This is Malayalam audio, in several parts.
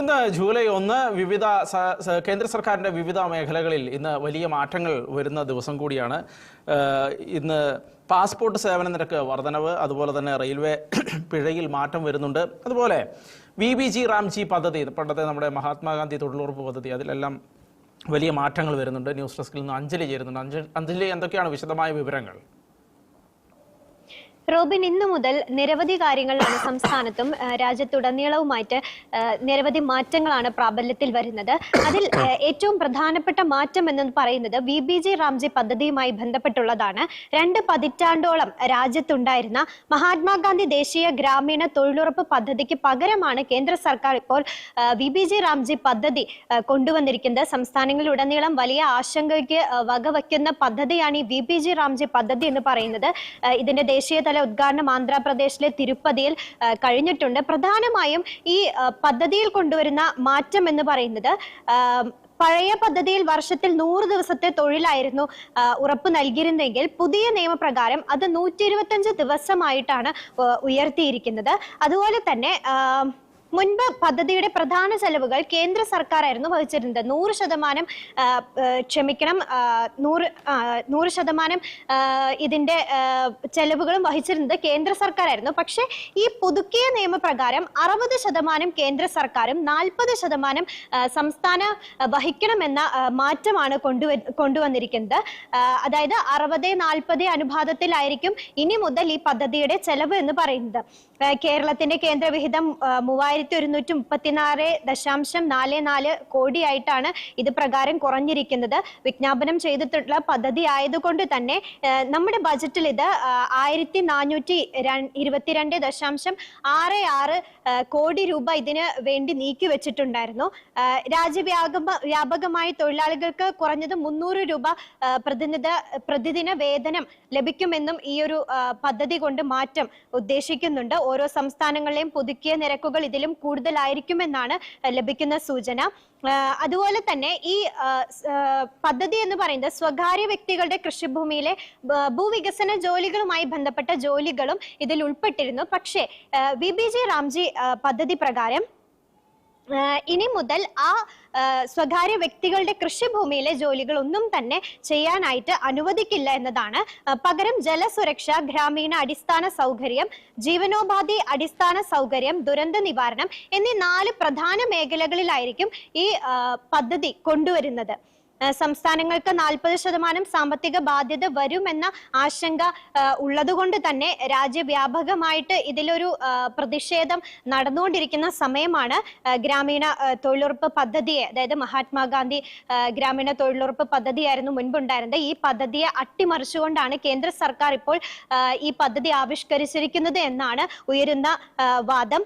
ഇന്ന് ജൂലൈ 1 വിവിധ കേന്ദ്ര സർക്കാരിന്റെ വിവിധ മേഖലകളിൽ ഇന്ന് വലിയ മാറ്റങ്ങൾ വരുന്ന ദിവസം കൂടിയാണ്. ഇന്ന് പാസ്പോർട്ട് സേവന നിരക്ക് വർധനവ്, അതുപോലെ തന്നെ റെയിൽവേ പിഴയിൽ മാറ്റം വരുന്നുണ്ട്. അതുപോലെ VBG റാംജി പദ്ധതി, പണ്ടത്തെ നമ്മുടെ മഹാത്മാഗാന്ധി തൊഴിലുറപ്പ് പദ്ധതി, അതിലെല്ലാം വലിയ മാറ്റങ്ങൾ വരുന്നുണ്ട്. ന്യൂസ് ഡെസ്കിൽ നിന്ന് അഞ്ജലി ചേരുന്നുണ്ട്. അഞ്ജലി, എന്തൊക്കെയാണ് വിശദമായ വിവരങ്ങൾ? റോബിൻ, ഇന്നു മുതൽ നിരവധി കാര്യങ്ങളാണ് സംസ്ഥാനത്തും രാജ്യത്തുടനീളവുമായിട്ട് നിരവധി മാറ്റങ്ങളാണ് പ്രാബല്യത്തിൽ വരുന്നത്. അതിൽ ഏറ്റവും പ്രധാനപ്പെട്ട മാറ്റം എന്ന് പറയുന്നത് VBG റാംജി പദ്ധതിയുമായി ബന്ധപ്പെട്ടുള്ളതാണ്. 2 പതിറ്റാണ്ടോളം രാജ്യത്തുണ്ടായിരുന്ന മഹാത്മാഗാന്ധി ദേശീയ ഗ്രാമീണ തൊഴിലുറപ്പ് പദ്ധതിക്ക് പകരമാണ് കേന്ദ്ര സർക്കാർ ഇപ്പോൾ VBG റാംജി പദ്ധതി കൊണ്ടുവന്നിരിക്കുന്നത്. സംസ്ഥാനങ്ങളിലുടനീളം വലിയ ആശങ്കയ്ക്ക് വകവയ്ക്കുന്ന പദ്ധതിയാണ് ഈ VBG റാംജി പദ്ധതി എന്ന് പറയുന്നത്. ഇതിന്റെ ദേശീയതല ഉദ്ഘാടനം ആന്ധ്രാപ്രദേശിലെ തിരുപ്പതിയിൽ കഴിഞ്ഞിട്ടുണ്ട്. പ്രധാനമായും ഈ പദ്ധതിയിൽ കൊണ്ടുവരുന്ന മാറ്റം എന്ന് പറയുന്നത്, പഴയ പദ്ധതിയിൽ വർഷത്തിൽ 100 ദിവസത്തെ തൊഴിലായിരുന്നു ഉറപ്പ് നൽകിയിരുന്നെങ്കിൽ പുതിയ നിയമപ്രകാരം അത് 125 ദിവസമായിട്ടാണ് ഉയർത്തിയിരിക്കുന്നത്. അതുപോലെ തന്നെ മുൻപ് പദ്ധതിയുടെ പ്രധാന ചെലവുകൾ കേന്ദ്ര സർക്കാരായിരുന്നു വഹിച്ചിരുന്നത്. 100% ഇതിന്റെ ചെലവുകളും വഹിച്ചിരുന്നത് കേന്ദ്ര സർക്കാരായിരുന്നു. പക്ഷേ ഈ പുതുക്കിയ നിയമപ്രകാരം 60% കേന്ദ്ര സർക്കാരും 40% സംസ്ഥാന വഹിക്കണമെന്ന മാറ്റമാണ് കൊണ്ടുവന്നിരിക്കുന്നത്. അതായത് 60-40 അനുപാതത്തിലായിരിക്കും ഇനി മുതൽ ഈ പദ്ധതിയുടെ ചെലവ് എന്ന് പറയുന്നത്. കേരളത്തിന്റെ കേന്ദ്രവിഹിതം 3134.44 കോടിയായിട്ടാണ് ഇത് പ്രകാരം കുറഞ്ഞിരിക്കുന്നത്. വിജ്ഞാപനം ചെയ്തിട്ടുള്ള പദ്ധതി ആയതുകൊണ്ട് തന്നെ നമ്മുടെ ബജറ്റിൽ ഇത് 1422.66 കോടി രൂപ ഇതിന് വേണ്ടി നീക്കി വെച്ചിട്ടുണ്ടായിരുന്നു. രാജ്യവ്യാപകമായി തൊഴിലാളികൾക്ക് കുറഞ്ഞത് 300 രൂപ പ്രതിദിന വേതനം ലഭിക്കുമെന്നും ഈ ഒരു പദ്ധതി കൊണ്ട് മാറ്റം ഉദ്ദേശിക്കുന്നുണ്ട്. ഓരോ സംസ്ഥാനങ്ങളിലെയും പുതുക്കിയ നിരക്കുകൾ ഇതിലും കൂടുതലായിരിക്കുമെന്നാണ് ലഭിക്കുന്ന സൂചന. അതുപോലെ തന്നെ ഈ പദ്ധതി എന്ന് പറയുന്നത് സ്വകാര്യ വ്യക്തികളുടെ കൃഷിഭൂമിയിലെ ഭൂവികസന ജോലികളുമായി ബന്ധപ്പെട്ട ജോലികളും ഇതിൽ ഉൾപ്പെട്ടിരുന്നു. പക്ഷേ VBG റാംജി പദ്ധതി പ്രകാരം ഇനി മുതൽ സ്വകാര്യ വ്യക്തികളുടെ കൃഷിഭൂമിയിലെ ജോലികൾ ഒന്നും തന്നെ ചെയ്യാനായിട്ട് അനുവദിക്കില്ല എന്നതാണ്. പകരം ജലസുരക്ഷ, ഗ്രാമീണ അടിസ്ഥാന സൗകര്യം, ജീവനോപാധി അടിസ്ഥാന സൗകര്യം, ദുരന്ത നിവാരണം എന്നീ 4 പ്രധാന മേഖലകളിലായിരിക്കും ഈ പദ്ധതി കൊണ്ടുവരുന്നത്. സംസ്ഥാനങ്ങൾക്ക് 40% സാമ്പത്തിക ബാധ്യത വരുമെന്ന ആശങ്ക ഉള്ളതുകൊണ്ട് തന്നെ രാജ്യവ്യാപകമായിട്ട് ഇതിലൊരു പ്രതിഷേധം നടന്നുകൊണ്ടിരിക്കുന്ന സമയമാണ്. ഗ്രാമീണ തൊഴിലുറപ്പ് പദ്ധതിയെ, അതായത് മഹാത്മാഗാന്ധി ഗ്രാമീണ തൊഴിലുറപ്പ് പദ്ധതിയായിരുന്നു മുൻപുണ്ടായിരുന്നത്. ഈ പദ്ധതിയെ അട്ടിമറിച്ചുകൊണ്ടാണ് കേന്ദ്ര സർക്കാർ ഇപ്പോൾ ഈ പദ്ധതി ആവിഷ്കരിച്ചിരിക്കുന്നത് എന്നാണ് ഉയരുന്ന വാദം.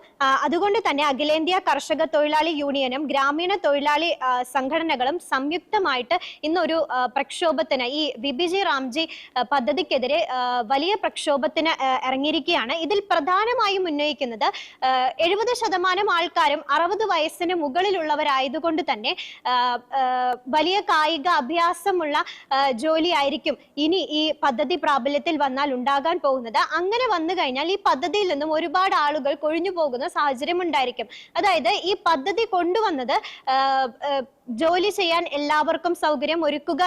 അതുകൊണ്ട് തന്നെ അഖിലേന്ത്യാ കർഷക തൊഴിലാളി യൂണിയനും ഗ്രാമീണ തൊഴിലാളി സംഘടനകളും സംയുക്തമായി ഇന്നൊരു പ്രക്ഷോഭത്തിന്, ഈ VBG റാംജി പദ്ധതിക്കെതിരെ വലിയ പ്രക്ഷോഭത്തിന് ഇറങ്ങിയിരിക്കുകയാണ്. ഇതിൽ പ്രധാനമായും ഉന്നയിക്കുന്നത് 70% ആൾക്കാരും 60 വയസ്സിന് മുകളിലുള്ളവരായതുകൊണ്ട് തന്നെ വലിയ കായിക അഭ്യാസമുള്ള ജോലി ആയിരിക്കും ഇനി ഈ പദ്ധതി പ്രാബല്യത്തിൽ വന്നാൽ ഉണ്ടാകാൻ പോകുന്നത്. അങ്ങനെ വന്നു കഴിഞ്ഞാൽ ഈ പദ്ധതിയിൽ നിന്നും ഒരുപാട് ആളുകൾ കൊഴിഞ്ഞു പോകുന്ന സാഹചര്യം ഉണ്ടായിരിക്കും. അതായത് ഈ പദ്ധതി കൊണ്ടുവന്നത് ജോലി ചെയ്യാൻ എല്ലാവർക്കും സൗകര്യം ഒരുക്കുക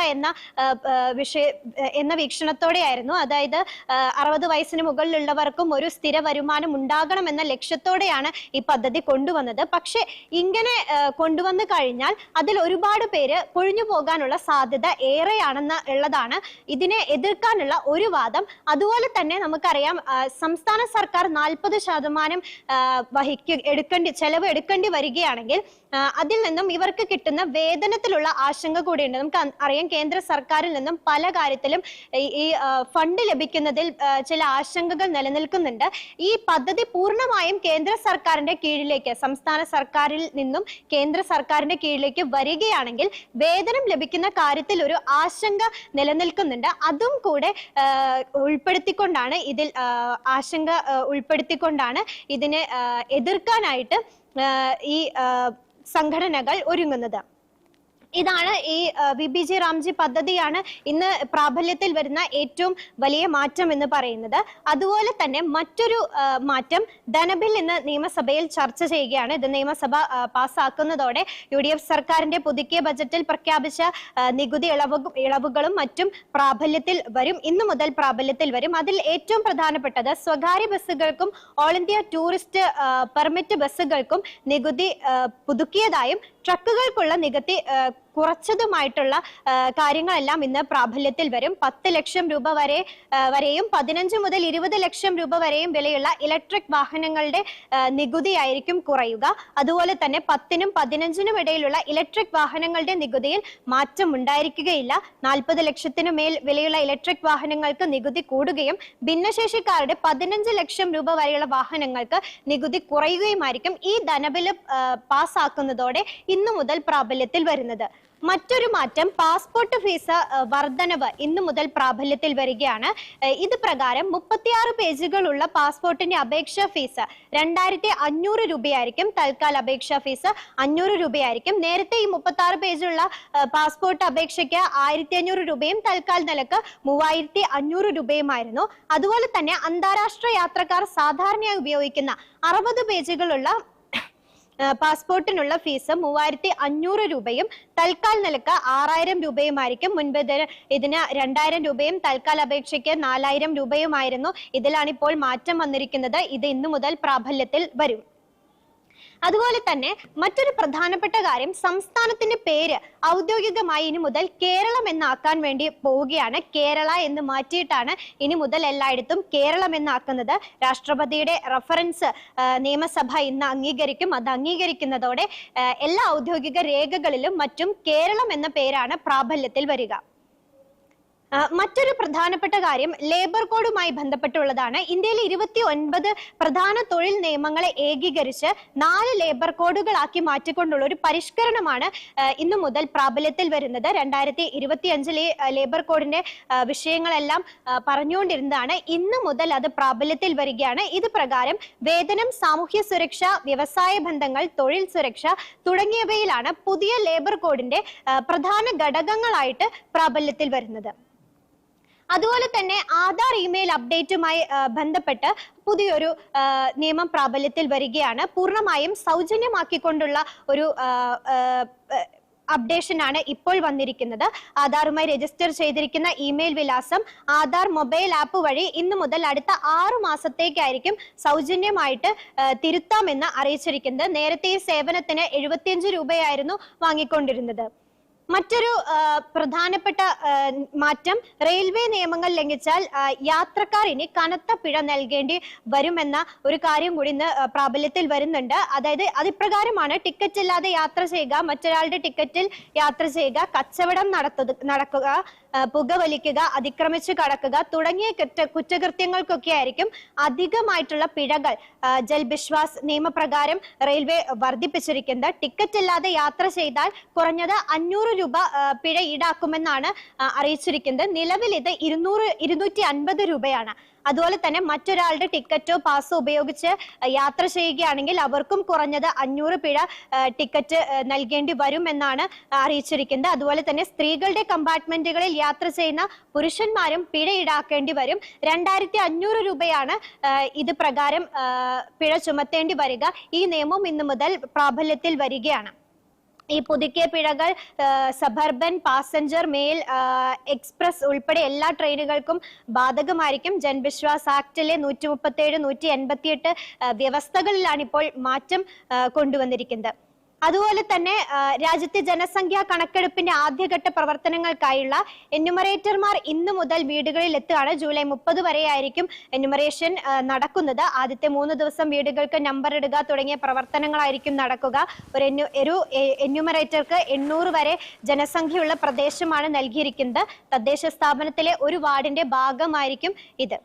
എന്ന വീക്ഷണത്തോടെയായിരുന്നു. അതായത് 60 വയസ്സിന് മുകളിലുള്ളവർക്കും ഒരു സ്ഥിര വരുമാനം ഉണ്ടാകണം എന്ന ലക്ഷ്യത്തോടെയാണ് ഈ പദ്ധതി കൊണ്ടുവന്നത്. പക്ഷെ ഇങ്ങനെ കൊണ്ടുവന്നു കഴിഞ്ഞാൽ അതിൽ ഒരുപാട് പേര് കൊഴിഞ്ഞു പോകാനുള്ള സാധ്യത ഏറെയാണെന്ന് ഉള്ളതാണ് ഇതിനെ എതിർക്കാനുള്ള ഒരു വാദം. അതുപോലെ തന്നെ നമുക്കറിയാം, സംസ്ഥാന സർക്കാർ 40% ചെലവ് എടുക്കേണ്ടി വരികയാണെങ്കിൽ അതിൽ നിന്നും ഇവർക്ക് കിട്ടുന്ന വേതനത്തിലുള്ള ആശങ്ക കൂടിയുണ്ട്. നമുക്ക് അറിയാം, കേന്ദ്ര സർക്കാരിൽ നിന്നും പല കാര്യത്തിലും ഈ ഫണ്ട് ലഭിക്കുന്നതിൽ ചില ആശങ്കകൾ നിലനിൽക്കുന്നുണ്ട്. ഈ പദ്ധതി പൂർണ്ണമായും കേന്ദ്ര സർക്കാരിന്റെ കീഴിലേക്ക്, സംസ്ഥാന സർക്കാരിൽ നിന്നും കേന്ദ്ര സർക്കാരിന്റെ കീഴിലേക്ക് വരികയാണെങ്കിൽ വേതനം ലഭിക്കുന്ന കാര്യത്തിൽ ഒരു ആശങ്ക നിലനിൽക്കുന്നുണ്ട്. അതും കൂടെ ഉൾപ്പെടുത്തിക്കൊണ്ടാണ് ഇതിനെ എതിർക്കാനായിട്ട് ഈ സംഘടനകൾ ഒരുങ്ങുന്നത്. ഇതാണ് ഈ VBG റാംജി പദ്ധതിയാണ് ഇന്ന് പ്രാബല്യത്തിൽ വരുന്ന ഏറ്റവും വലിയ മാറ്റം എന്ന് പറയുന്നത്. അതുപോലെ തന്നെ മറ്റൊരു മാറ്റം ധനബിൽ ഇന്ന് നിയമസഭയിൽ ചർച്ച ചെയ്യുകയാണ്. ഇത് നിയമസഭ പാസ്സാക്കുന്നതോടെ UDF സർക്കാരിന്റെ പുതുക്കിയ ബജറ്റിൽ പ്രഖ്യാപിച്ച നികുതി ഇളവുകളും മറ്റും പ്രാബല്യത്തിൽ വരും. ഇന്നു മുതൽ പ്രാബല്യത്തിൽ വരും. അതിൽ ഏറ്റവും പ്രധാനപ്പെട്ടത് സ്വകാര്യ ബസ്സുകൾക്കും ഓൾ ഇന്ത്യ ടൂറിസ്റ്റ് പെർമിറ്റ് ബസ്സുകൾക്കും നികുതി പുതുക്കിയതായും ട്രക്കുകൾക്കുള്ള നികുതി കുറച്ചതുമായിട്ടുള്ള കാര്യങ്ങളെല്ലാം ഇന്ന് പ്രാബല്യത്തിൽ വരും. 10 ലക്ഷം രൂപ വരെയും 15 മുതൽ 20 ലക്ഷം രൂപ വരെയും വിലയുള്ള ഇലക്ട്രിക് വാഹനങ്ങളുടെ നികുതിയായിരിക്കും കുറയുക. അതുപോലെ തന്നെ 10നും 15നും ഇടയിലുള്ള ഇലക്ട്രിക് വാഹനങ്ങളുടെ നികുതിയിൽ മാറ്റം ഉണ്ടായിരിക്കുകയില്ല. 40 ലക്ഷത്തിനു മേൽ വിലയുള്ള ഇലക്ട്രിക് വാഹനങ്ങൾക്ക് നികുതി കൂടുകയും ഭിന്നശേഷിക്കാരുടെ 15 ലക്ഷം രൂപ വരെയുള്ള വാഹനങ്ങൾക്ക് നികുതി കുറയുകയുമായിരിക്കും ഈ ധനബില് പാസ്സാക്കുന്നതോടെ ഇന്നു മുതൽ പ്രാബല്യത്തിൽ വരുന്നത്. മറ്റൊരു മാറ്റം പാസ്പോർട്ട് ഫീസ് വർധനവ് ഇന്നു മുതൽ പ്രാബല്യത്തിൽ വരികയാണ്. ഇത് പ്രകാരം 36 പേജുകളുള്ള പാസ്പോർട്ടിന്റെ അപേക്ഷാ ഫീസ് 2500 രൂപയായിരിക്കും. തൽക്കാൽ അപേക്ഷാ ഫീസ് 500 രൂപയായിരിക്കും. നേരത്തെ ഈ 36 പേജുള്ള പാസ്പോർട്ട് അപേക്ഷയ്ക്ക് 1500 രൂപയും തൽക്കാൽ നിലക്ക് 3500 രൂപയുമായിരുന്നു. അതുപോലെ തന്നെ അന്താരാഷ്ട്ര യാത്രക്കാർ സാധാരണയായി ഉപയോഗിക്കുന്ന 60 പേജുകളുള്ള പാസ്പോർട്ടിനുള്ള ഫീസ് 3500 രൂപയും തൽക്കാൽ നിലക്ക് 6000 രൂപയുമായിരിക്കും. മുൻപ് ഇതിന് 2000 രൂപയും തൽക്കാൽ അപേക്ഷയ്ക്ക് 4000 രൂപയുമായിരുന്നു. ഇതിലാണ് ഇപ്പോൾ മാറ്റം വന്നിരിക്കുന്നത്. ഇത് ഇന്നു മുതൽ പ്രാബല്യത്തിൽ വരും. അതുപോലെ തന്നെ മറ്റൊരു പ്രധാനപ്പെട്ട കാര്യം, സംസ്ഥാനത്തിന്റെ പേര് ഔദ്യോഗികമായി ഇനി മുതൽ കേരളം എന്നാക്കാൻ വേണ്ടി പോവുകയാണ്. കേരള എന്ന് മാറ്റിയിട്ടാണ് ഇനി മുതൽ എല്ലായിടത്തും കേരളം എന്നാക്കുന്നത്. രാഷ്ട്രപതിയുടെ റഫറൻസ് നിയമസഭ ഇന്ന് അംഗീകരിക്കും. അത് അംഗീകരിക്കുന്നതോടെ എല്ലാ ഔദ്യോഗിക രേഖകളിലും മറ്റും കേരളം എന്ന പേരാണ് പ്രാബല്യത്തിൽ വരിക. മറ്റൊരു പ്രധാനപ്പെട്ട കാര്യം ലേബർ കോഡുമായി ബന്ധപ്പെട്ടുള്ളതാണ്. ഇന്ത്യയിലെ 29 പ്രധാന തൊഴിൽ നിയമങ്ങളെ ഏകീകരിച്ച് 4 ലേബർ കോഡുകളാക്കി മാറ്റിക്കൊണ്ടുള്ള ഒരു പരിഷ്കരണമാണ് ഇന്നു മുതൽ പ്രാബല്യത്തിൽ വരുന്നത്. 2025 ലേബർ കോഡിന്റെ വിഷയങ്ങളെല്ലാം പറഞ്ഞുകൊണ്ടിരുന്നതാണ്. ഇന്നു മുതൽ അത് പ്രാബല്യത്തിൽ വരികയാണ്. ഇത് പ്രകാരം വേതനം, സാമൂഹ്യ സുരക്ഷ, വ്യവസായ ബന്ധങ്ങൾ, തൊഴിൽ സുരക്ഷ തുടങ്ങിയവയിലാണ് പുതിയ ലേബർ കോഡിന്റെ പ്രധാന ഘടകങ്ങളായിട്ട് പ്രാബല്യത്തിൽ വരുന്നത്. അതുപോലെ തന്നെ ആധാർ ഇമെയിൽ അപ്ഡേറ്റുമായി ബന്ധപ്പെട്ട് പുതിയൊരു നിയമം പ്രാബല്യത്തിൽ വരികയാണ്. പൂർണ്ണമായും സൗജന്യമാക്കിക്കൊണ്ടുള്ള ഒരു അപ്ഡേഷൻ ആണ് ഇപ്പോൾ വന്നിരിക്കുന്നത്. ആധാറുമായി രജിസ്റ്റർ ചെയ്തിരിക്കുന്ന ഇമെയിൽ വിലാസം ആധാർ മൊബൈൽ ആപ്പ് വഴി ഇന്നു മുതൽ അടുത്ത 6 മാസത്തേക്കായിരിക്കും സൗജന്യമായിട്ട് തിരുത്താമെന്ന് അറിയിച്ചിരിക്കുന്നത്. നേരത്തെ ഈ സേവനത്തിന് 75 രൂപയായിരുന്നു വാങ്ങിക്കൊണ്ടിരുന്നത്. മറ്റൊരു പ്രധാനപ്പെട്ട മാറ്റം, റെയിൽവേ നിയമങ്ങൾ ലംഘിച്ചാൽ യാത്രക്കാർ ഇനി കനത്ത പിഴ നൽകേണ്ടി വരുമെന്ന ഒരു കാര്യം കൂടി ഇന്ന് പ്രാബല്യത്തിൽ വരുന്നുണ്ട്. അതായത് അതിപ്രകാരമാണ് ടിക്കറ്റ് ഇല്ലാതെ യാത്ര ചെയ്യുക, മറ്റൊരാളുടെ ടിക്കറ്റിൽ യാത്ര ചെയ്യുക, കച്ചവടം നടക്കുക, പുകവലിക്കുക, അതിക്രമിച്ചു കടക്കുക തുടങ്ങിയ കുറ്റകൃത്യങ്ങൾക്കൊക്കെ ആയിരിക്കും അധികമായിട്ടുള്ള പിഴകൾ ജൽ ബിശ്വാസ് നിയമപ്രകാരം റെയിൽവേ വർദ്ധിപ്പിച്ചിരിക്കുന്നത്. ടിക്കറ്റ് ഇല്ലാതെ യാത്ര ചെയ്താൽ കുറഞ്ഞത് 500 രൂപ പിഴ ഈടാക്കുമെന്നാണ് അറിയിച്ചിരിക്കുന്നത്. നിലവിൽ ഇത് 250 രൂപയാണ്. അതുപോലെ തന്നെ മറ്റൊരാളുടെ ടിക്കറ്റോ പാസോ ഉപയോഗിച്ച് യാത്ര ചെയ്യുകയാണെങ്കിൽ അവർക്കും കുറഞ്ഞത് 500 പിഴ ടിക്കറ്റ് നൽകേണ്ടി വരും എന്നാണ് അറിയിച്ചിരിക്കുന്നത്. അതുപോലെ തന്നെ സ്ത്രീകളുടെ കമ്പാർട്ട്മെന്റുകളിൽ യാത്ര ചെയ്യുന്ന പുരുഷന്മാരും പിഴ ഈടാക്കേണ്ടി വരും. 2500 രൂപയാണ് ഇത് പ്രകാരം പിഴ ചുമത്തേണ്ടി വരിക. ഈ നിയമം ഇന്നു മുതൽ പ്രാബല്യത്തിൽ വരികയാണ്. ഈ പുതുക്കിയ പിഴകൾ സബർബൻ, പാസഞ്ചർ, മെയിൽ എക്സ്പ്രസ് ഉൾപ്പെടെ എല്ലാ ട്രെയിനുകൾക്കും ബാധകമായിരിക്കും. ജൻവിശ്വാസ് ആക്ടിലെ 137, 188 വ്യവസ്ഥകളിലാണ് ഇപ്പോൾ മാറ്റം കൊണ്ടുവന്നിരിക്കുന്നത്. അതുപോലെ തന്നെ രാജ്യത്തെ ജനസംഖ്യാ കണക്കെടുപ്പിന്റെ ആദ്യഘട്ട പ്രവർത്തനങ്ങൾക്കായുള്ള എന്യൂമറേറ്റർമാർ ഇന്നു മുതൽ വീടുകളിൽ എത്തുകയാണ്. ജൂലൈ 30 വരെയായിരിക്കും എന്യൂമറേഷൻ നടക്കുന്നത്. ആദ്യത്തെ 3 ദിവസം വീടുകൾക്ക് നമ്പർ ഇടുക തുടങ്ങിയ പ്രവർത്തനങ്ങളായിരിക്കും നടക്കുക. ഒരു എന്യൂമറേറ്റർക്ക് 800 വരെ ജനസംഖ്യയുള്ള പ്രദേശമാണ് നൽകിയിരിക്കുന്നത്. തദ്ദേശ സ്ഥാപനത്തിലെ ഒരു വാർഡിന്റെ ഭാഗമായിരിക്കും ഇത്.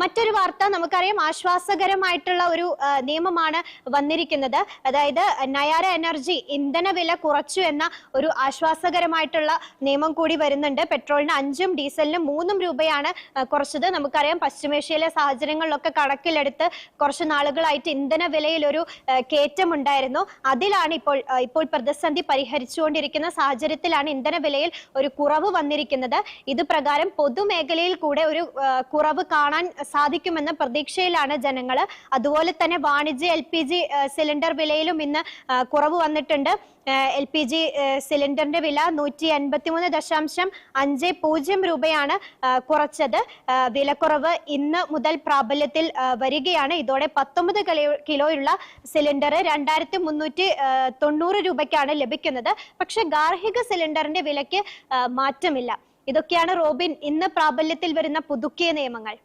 മറ്റൊരു വാർത്ത നമുക്കറിയാം, ആശ്വാസകരമായിട്ടുള്ള ഒരു നിയമമാണ് വന്നിരിക്കുന്നത്. അതായത് നയാര എനർജി ഇന്ധന വില കുറച്ചു എന്ന ഒരു ആശ്വാസകരമായിട്ടുള്ള നിയമം കൂടി വരുന്നുണ്ട്. പെട്രോളിന് 5-ഉം ഡീസലിന് 3-ഉം രൂപയാണ് കുറച്ചത്. നമുക്കറിയാം, പശ്ചിമേഷ്യയിലെ സാഹചര്യങ്ങളിലൊക്കെ കണക്കിലെടുത്ത് കുറച്ച് നാളുകളായിട്ട് ഇന്ധന വിലയിൽ ഒരു കയറ്റം ഉണ്ടായിരുന്നു. അതിലാണ് ഇപ്പോൾ പ്രതിസന്ധി പരിഹരിച്ചുകൊണ്ടിരിക്കുന്ന സാഹചര്യത്തിലാണ് ഇന്ധന വിലയിൽ ഒരു കുറവ് വന്നിരിക്കുന്നത്. ഇത് പ്രകാരം പൊതുമേഖലയിൽ കൂടെ ഒരു കുറവ് കാണാൻ സാധിക്കുമെന്ന പ്രതീക്ഷയിലാണ് ജനങ്ങൾ. അതുപോലെ തന്നെ വാണിജ്യ LPG സിലിണ്ടർ വിലയിലും ഇന്ന് കുറവ് വന്നിട്ടുണ്ട്. LPG സിലിണ്ടറിന്റെ വില 183.50 രൂപയാണ് കുറച്ചത്. വിലക്കുറവ് ഇന്ന് മുതൽ പ്രാബല്യത്തിൽ വരികയാണ്. ഇതോടെ 19 കിലോയുള്ള സിലിണ്ടർ 2390 രൂപയ്ക്കാണ് ലഭിക്കുന്നത്. പക്ഷെ ഗാർഹിക സിലിണ്ടറിന്റെ വിലയ്ക്ക് മാറ്റമില്ല. ഇതൊക്കെയാണ് റോബിൻ ഇന്ന് പ്രാബല്യത്തിൽ വരുന്ന പുതുക്കിയ നിയമങ്ങൾ.